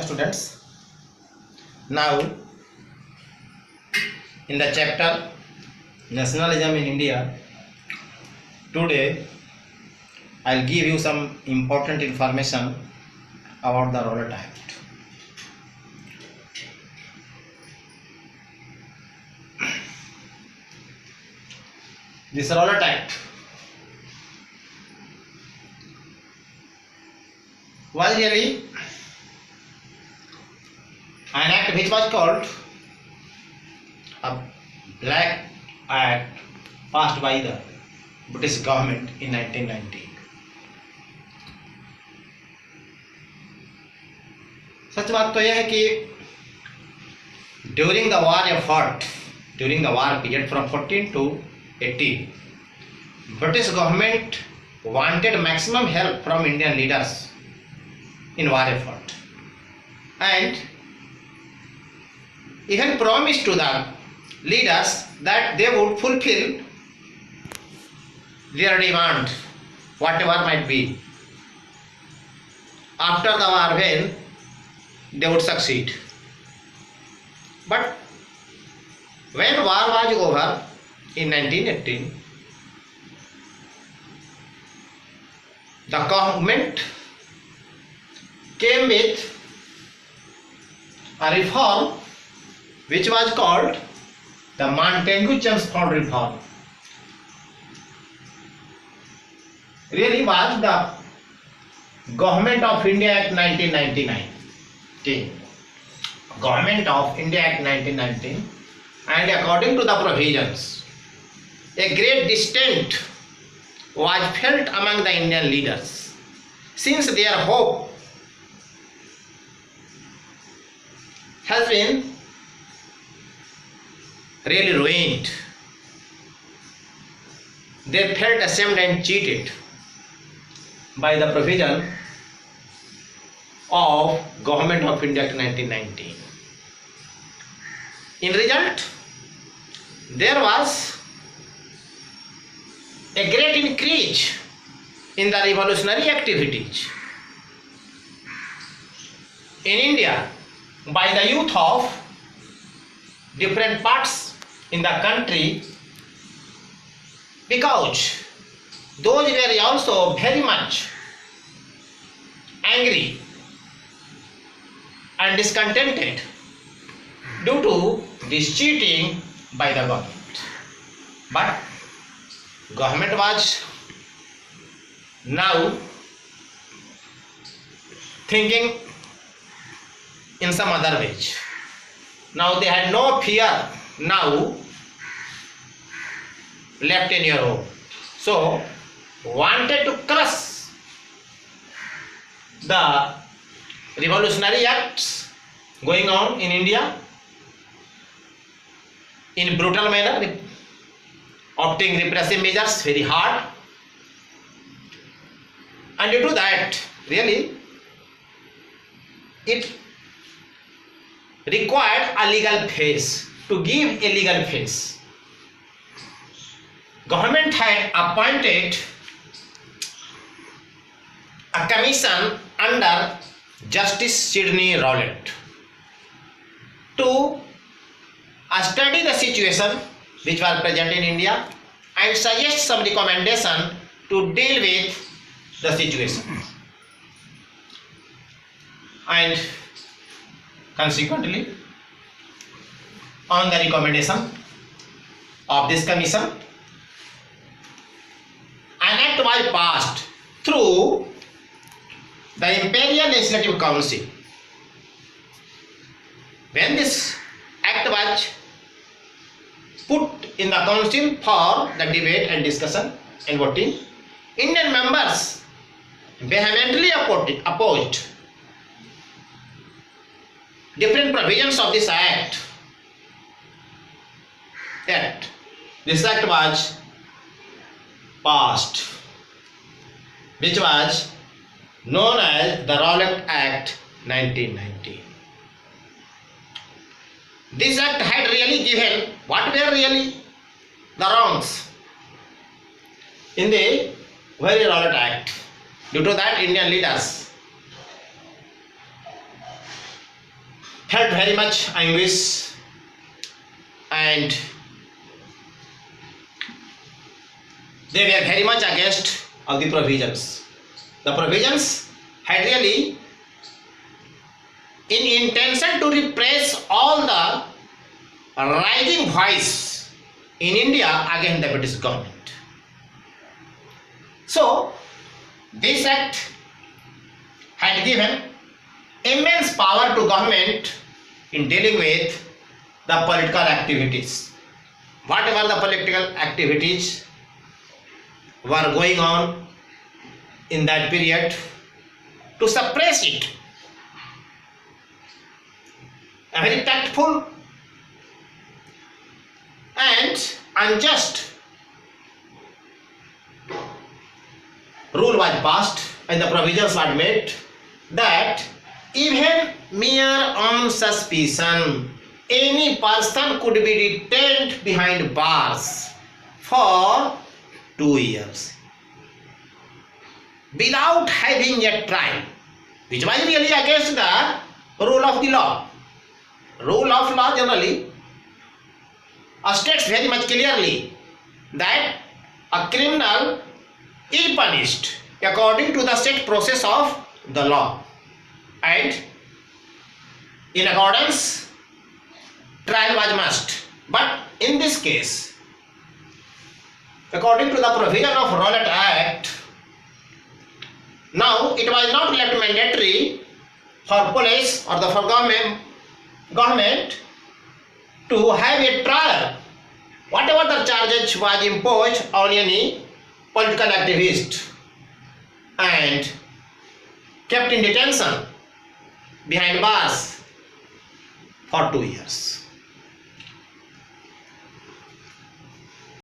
students. Now in the chapter Nationalism in India, today I'll give you some important information about the Rowlatt Act. This Rowlatt Act was really an act which was called a Black Act passed by the British government in 1919. सच बात तो यह है कि during the war effort during the war period from 14 to 18, British government wanted maximum help from Indian leaders in war effort and even promised to the leaders that they would fulfill their demand, whatever might be, after the war when they would succeed. But when war was over in 1918, the government came with a reform which was called the Montagu-Chelmsford reform. Really was the Government of India Act 1999. Government of India Act 1919, and according to the provisions, a great dissent was felt among the Indian leaders, since their hope has been really ruined. They felt ashamed and cheated by the provision of Government of India Act 1919. In result, there was a great increase in the revolutionary activities in India by the youth of different parts in the country, because those were also very much angry and discontented due to this cheating by the government. But government was now thinking in some other ways. Now they had no fear now left in your home. So wanted to crush the revolutionary acts going on in India in brutal manner, opting repressive measures very hard, and due to that, really, it required a legal face. To give a legal face, government had appointed a commission under Justice Sidney Rowlatt to study the situation which was present in India and suggest some recommendation to deal with the situation. And consequently, on the recommendation of this commission, an act was passed through the Imperial Legislative Council. When this act was put in the council for the debate and discussion and voting, Indian members vehemently opposed different provisions of this act. This act was passed, which was known as the Rowlatt Act 1919. This act had really given what were really the wrongs in the very Rowlatt Act. Due to that, Indian leaders felt very much anguish, and they were very much against of the provisions. The provisions had really in intention to repress all the rising voice in India against the British government. So this act had given immense power to government in dealing with the political activities. Whatever the political activities were going on in that period, to suppress it. A very tactful and unjust rule was passed, and the provisions were made that even mere on suspicion, any person could be detained behind bars for 2 years without having a trial, which was really against the rule of the law. Rule of law generally states very much clearly that a criminal is punished according to the set process of the law, and in accordance trial was must. But in this case, according to the provision of Rowlatt Act, now it was not left mandatory for police or the government to have a trial whatever the charges was imposed on any political activist and kept in detention behind bars for 2 years.